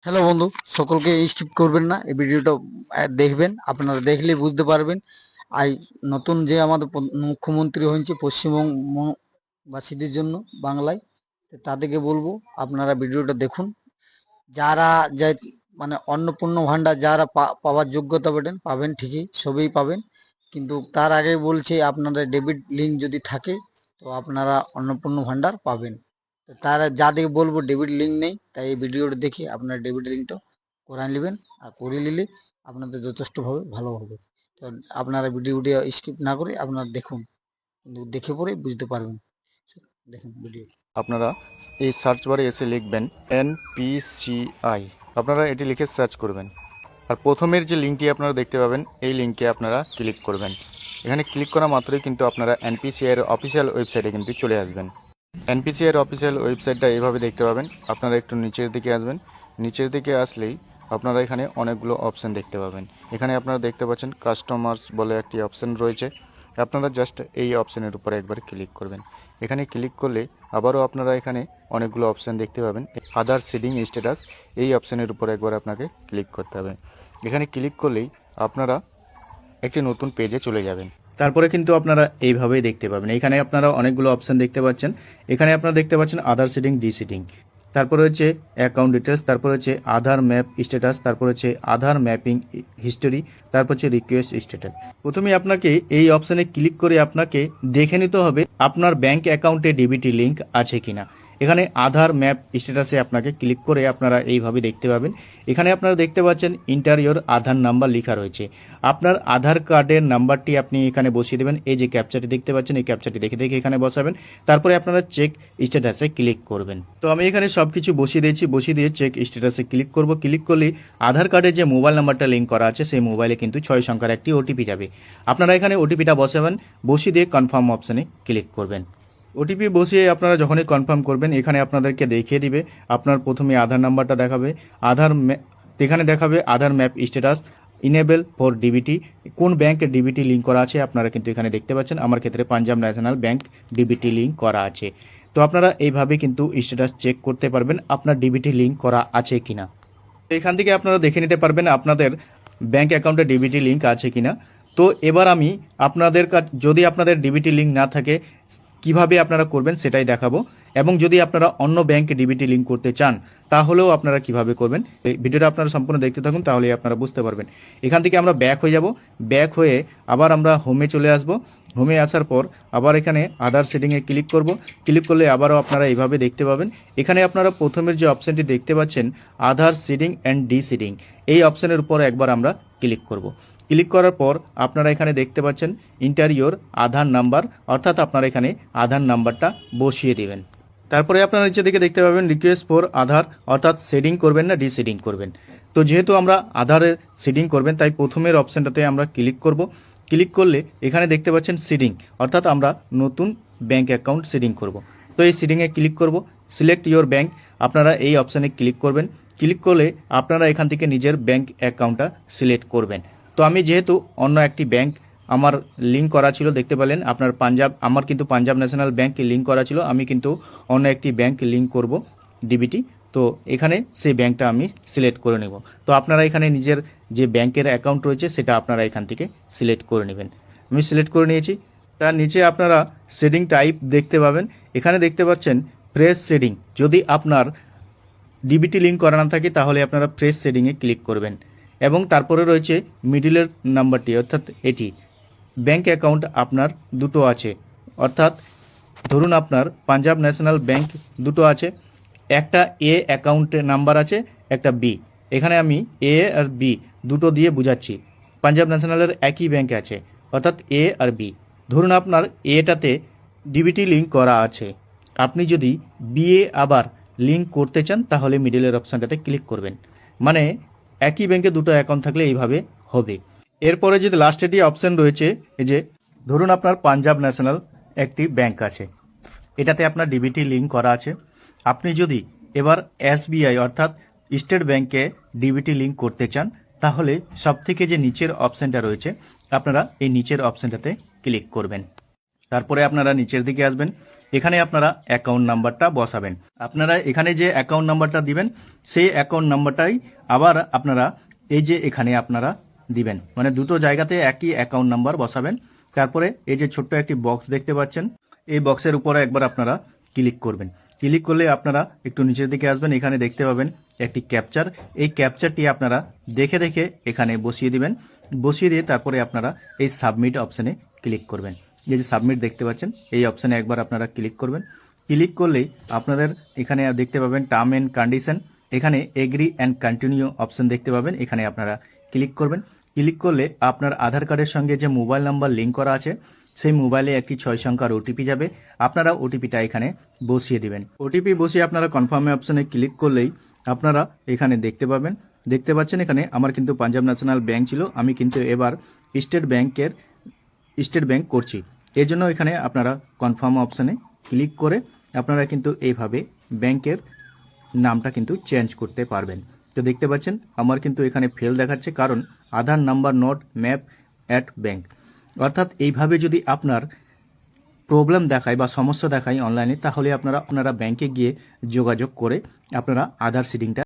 Hello বন্ধু, সকলকে skip করবেন না, এই ভিডিওটা দেখবেন। আপনারা দেখলেই বুঝতে পারবেন। আই নতুন যে আমাদের মুখ্যমন্ত্রী হয়েছে পশ্চিমবঙ্গবাসীদের জন্য বাংলায়, তো তাদেরকে বলবো আপনারা ভিডিওটা দেখুন। যারা যে মানে অন্নপূর্ণ ভাণ্ডার যারা পাওয়ার যোগ্যতা পাবেন ঠিকই, সবই পাবেন। কিন্তু তার আগে বলছে আপনাদের ডেবিট লিঙ্ক যদি থাকে তো আপনারা অন্নপূর্ণ ভাণ্ডার পাবেন। তো তারা যাদেরকে বলবো ডেবিট লিঙ্ক নেই, তাই এই ভিডিওটা দেখে আপনারা ডেবিট লিঙ্কটা করায় নেবেন। আর করে নিলে আপনাদের যথেষ্টভাবে ভালো হবে। তো আপনারা ভিডিওটি স্কিপ না করে আপনারা দেখুন, কিন্তু দেখে পরে বুঝতে পারবেন। দেখুন ভিডিও। আপনারা এই সার্চ বারে এসে লিখবেন এনপিসিআই। আপনারা এটি লিখে সার্চ করবেন। আর প্রথমের যে লিঙ্কটি আপনারা দেখতে পাবেন, এই লিঙ্কে আপনারা ক্লিক করবেন। এখানে ক্লিক করা মাত্রই কিন্তু আপনারা এনপিসিআই এর অফিসিয়াল ওয়েবসাইটে কিন্তু চলে আসবেন। এনপিসিআই এর অফিসিয়াল ওয়েবসাইটটা এইভাবে দেখতে পাবেন। আপনারা একটু নিচের দিকে আসবেন। নিচের দিকে আসলেই আপনারা এখানে অনেকগুলো অপশান দেখতে পাবেন। এখানে আপনারা দেখতে পাচ্ছেন কাস্টমার্স বলে একটি অপশান রয়েছে। আপনারা জাস্ট এই অপশানের উপরে একবার ক্লিক করবেন। এখানে ক্লিক করলে আবারও আপনারা এখানে অনেকগুলো অপশান দেখতে পাবেন। আধার সিডিং স্ট্যাটাস, এই অপশানের উপরে একবার আপনাকে ক্লিক করতে হবে। এখানে ক্লিক করলেই আপনারা একটি নতুন পেজে চলে যাবেন। তারপরে কিন্তু আপনারা এইভাবেই দেখতে পাবেন। এখানে আপনারা অনেকগুলো অপশান দেখতে পাচ্ছেন। এখানে আপনারা দেখতে পাচ্ছেন আধার সিডিং, ডি সিডিং, তারপরে হচ্ছে অ্যাকাউন্ট ডিটেলস, তারপর হচ্ছে আধার ম্যাপ স্ট্যাটাস, তারপর হচ্ছে আধার ম্যাপিং হিস্টোরি, তারপর হচ্ছে রিকোয়েস্ট স্ট্যাটাস। প্রথমে আপনাকে এই অপশানে ক্লিক করে আপনাকে দেখে নিতে হবে আপনার ব্যাংক অ্যাকাউন্টে ডিবিটি লিঙ্ক আছে কিনা। এখানে আধার ম্যাপ স্ট্যাটাসে আপনাকে ক্লিক করে আপনারা এইভাবে দেখতে পাবেন। এখানে আপনারা দেখতে পাচ্ছেন ইন্টারিয়র আধার নাম্বার লেখা রয়েছে। আপনার আধার কার্ডের নাম্বারটি আপনি এখানে বসিয়ে দেবেন। এই যে ক্যাপচারটি দেখতে পাচ্ছেন, এই ক্যাপচারটি দেখে দেখে এখানে বসাবেন। তারপরে আপনারা চেক স্ট্যাটাসে ক্লিক করবেন। তো আমি এখানে সব কিছু বসিয়ে দিয়েছি, বসিয়ে দিয়ে চেক স্ট্যাটাসে ক্লিক করব। ক্লিক করলে আধার কার্ডে যে মোবাইল নাম্বারটা লিঙ্ক করা আছে সেই মোবাইলে কিন্তু 6 সংখ্যার একটি ওটিপি যাবে। আপনারা এখানে ওটিপিটা বসাবেন, বসিয়ে দিয়ে কনফার্ম অপশানে ক্লিক করবেন। ওটিপি বসিয়ে আপনারা যখনই কনফার্ম করবেন, এখানে আপনাদেরকে দেখিয়ে দিবে। আপনার প্রথমে আধার নাম্বারটা দেখাবে, এখানে দেখাবে Aadhaar map status enable for DBT, কোন ব্যাংক ডিবিটি লিঙ্ক করা আছে আপনারা কিন্তু এখানে দেখতে পাচ্ছেন। আমার ক্ষেত্রে Punjab national bank DBT link করা আছে। তো আপনারা এইভাবে কিন্তু স্ট্যাটাস চেক করতে পারবেন আপনার ডিবিটি লিঙ্ক করা আছে কিনা। এখান থেকে আপনারা দেখে নিতে পারবেন আপনাদের ব্যাংক অ্যাকাউন্টে ডিবিটি লিঙ্ক আছে কিনা। তো এবার আমি আপনাদের যদি আপনাদের ডিবিটি লিঙ্ক না থাকে কিভাবে আপনারা করবেন সেটাই দেখাবো, এবং যদি আপনারা অন্য ব্যাংকে ডিবিটি লিঙ্ক করতে চান তাহলেও আপনারা কিভাবে করবেন। এই ভিডিওটা আপনারা সম্পূর্ণ দেখতে থাকুন, তাহলেই আপনারা বুঝতে পারবেন। এখান থেকে আমরা ব্যাক হয়ে যাব। ব্যাক হয়ে আবার আমরা হোমে চলে আসব। হোমে আসার পর আবার এখানে আধার সেটিংয়ে ক্লিক করব। ক্লিক করলে আবারও আপনারা এইভাবে দেখতে পাবেন। এখানে আপনারা প্রথমের যে অপশানটি দেখতে পাচ্ছেন আধার সিডিং অ্যান্ড ডি সিডিং, এই অপশানের উপর একবার আমরা ক্লিক করব। ক্লিক করার পর আপনারা এখানে দেখতে পাচ্ছেন ইন্টারিয়র আধার নাম্বার, অর্থাৎ আপনারা এখানে আধার নাম্বারটা বসিয়ে দেবেন। তারপরে আপনারা নিচে দিকে দেখতে পাবেন রিকোয়েস্ট ফর আধার, অর্থাৎ সেডিং করবেন না ডিসেডিং করবেন। তো যেহেতু আমরা আধারে সিডিং করবেন তাই প্রথমের অপশানটাতে আমরা ক্লিক করব। ক্লিক করলে এখানে দেখতে পাচ্ছেন সিডিং, অর্থাৎ আমরা নতুন ব্যাংক অ্যাকাউন্ট সিডিং করব। তো এই সিডিংয়ে ক্লিক করব। সিলেক্ট ইয়োর ব্যাংক, আপনারা এই অপশানে ক্লিক করবেন। ক্লিক করলে আপনারা এখান থেকে নিজের ব্যাংক অ্যাকাউন্টটা সিলেক্ট করবেন। তো আমি যেহেতু অন্য একটি ব্যাংক আমার লিঙ্ক করা ছিল, দেখতে পেলেন আপনার আমার কিন্তু পাঞ্জাব ন্যাশনাল ব্যাংক লিঙ্ক করা ছিল, আমি কিন্তু অন্য একটি ব্যাংক লিঙ্ক করব ডিবিটি। তো এখানে সেই ব্যাংকটা আমি সিলেক্ট করে নেব। তো আপনারা এখানে নিজের যে ব্যাংকের অ্যাকাউন্ট রয়েছে সেটা আপনারা এখান থেকে সিলেক্ট করে নেবেন। আমি সিলেক্ট করে নিয়েছি। তার নিচে আপনারা শেডিং টাইপ দেখতে পাবেন। এখানে দেখতে পাচ্ছেন ফ্রেশ শেডিং। যদি আপনার ডিবিটি লিঙ্ক করা না থাকে তাহলে আপনারা ফ্রেশ শেডিংয়ে ক্লিক করবেন। এবং তারপরে রয়েছে মিডিলের নাম্বারটি, অর্থাৎ এটি ব্যাংক অ্যাকাউন্ট আপনার দুটো আছে, অর্থাৎ ধরুন আপনার পাঞ্জাব ন্যাশনাল ব্যাংক দুটো আছে, একটা এ অ্যাকাউন্টের নাম্বার আছে, একটা বি। এখানে আমি এ আর বি দুটো দিয়ে বুঝাচ্ছি। পাঞ্জাব ন্যাশনালের একই ব্যাংক আছে, অর্থাৎ এ আর বি। ধরুন আপনার এটাতে ডিবিটি লিঙ্ক করা আছে, আপনি যদি বিএ আবার লিঙ্ক করতে চান তাহলে মিডিলের অপশানটাতে ক্লিক করবেন। মানে একই ব্যাংকে দুটো অ্যাকাউন্ট থাকলে এইভাবে হবে। এরপরে যদি লাস্টে একটি অপশান রয়েছে, এই যে ধরুন আপনার পাঞ্জাব ন্যাশনাল একটি ব্যাংক আছে, এটাতে আপনার ডিবিটি লিঙ্ক করা আছে। আপনি যদি এবার এসবিআই অর্থাৎ স্টেট ব্যাংকে ডিবিটি লিঙ্ক করতে চান তাহলে সবথেকে যে নিচের অপশানটা রয়েছে আপনারা এই নিচের অপশানটাতে ক্লিক করবেন। তারপরে আপনারা নিচের দিকে আসবেন। এখানে আপনারা অ্যাকাউন্ট নাম্বারটা বসাবেন। আপনারা এখানে যে অ্যাকাউন্ট নাম্বারটা দিবেন সেই অ্যাকাউন্ট নাম্বারটাই আবার আপনারা এই যে এখানে আপনারা দিবেন, মানে দুটো জায়গাতে একই অ্যাকাউন্ট নাম্বার বসাবেন। তারপরে এই যে ছোট্ট একটি বক্স দেখতে পাচ্ছেন, এই বক্সের উপরে একবার আপনারা ক্লিক করবেন। ক্লিক করলে আপনারা একটু নিচের দিকে আসবেন, এখানে দেখতে পাবেন একটি ক্যাপচার। এই ক্যাপচারটি আপনারা দেখে দেখে এখানে বসিয়ে দিবেন। বসিয়ে দিয়ে তারপরে আপনারা এই সাবমিট অপশানে ক্লিক করবেন। এই যে সাবমিট দেখতে পাচ্ছেন, এই অপশানে একবার আপনারা ক্লিক করবেন। ক্লিক করলেই আপনাদের এখানে দেখতে পাবেন টার্ম অ্যান্ড কন্ডিশন, এখানে এগ্রি অ্যান্ড কন্টিনিউ অপশান দেখতে পাবেন, এখানে আপনারা ক্লিক করবেন। ক্লিক করলে আপনার আধার কার্ডের সঙ্গে যে মোবাইল নাম্বার লিঙ্ক করা আছে সেই মোবাইলে একটি 6 সংখ্যার ওটিপি যাবে। আপনারা ওটিপিটা এখানে বসিয়ে দিবেন। ওটিপি বসিয়ে আপনারা কনফার্মে অপশানে ক্লিক করলেই আপনারা এখানে দেখতে পাচ্ছেন এখানে আমার কিন্তু পাঞ্জাব ন্যাশনাল ব্যাংক ছিল, আমি কিন্তু এবার স্টেট ব্যাংক করছি। এর জন্য এখানে আপনারা কনফার্ম অপশানে ক্লিক করে আপনারা কিন্তু এইভাবে ব্যাংকের নামটা কিন্তু চেঞ্জ করতে পারবেন। তো দেখতে পাচ্ছেন আমার কিন্তু এখানে ফেল দেখাচ্ছে, কারণ Aadhaar number not map at bank. অর্থাৎ এইভাবে যদি আপনার প্রবলেম দেখায় বা সমস্যা দেখায় অনলাইনে, তাহলে আপনারা ব্যাংকে গিয়ে যোগাযোগ করে আপনারা আধার সিডিংটা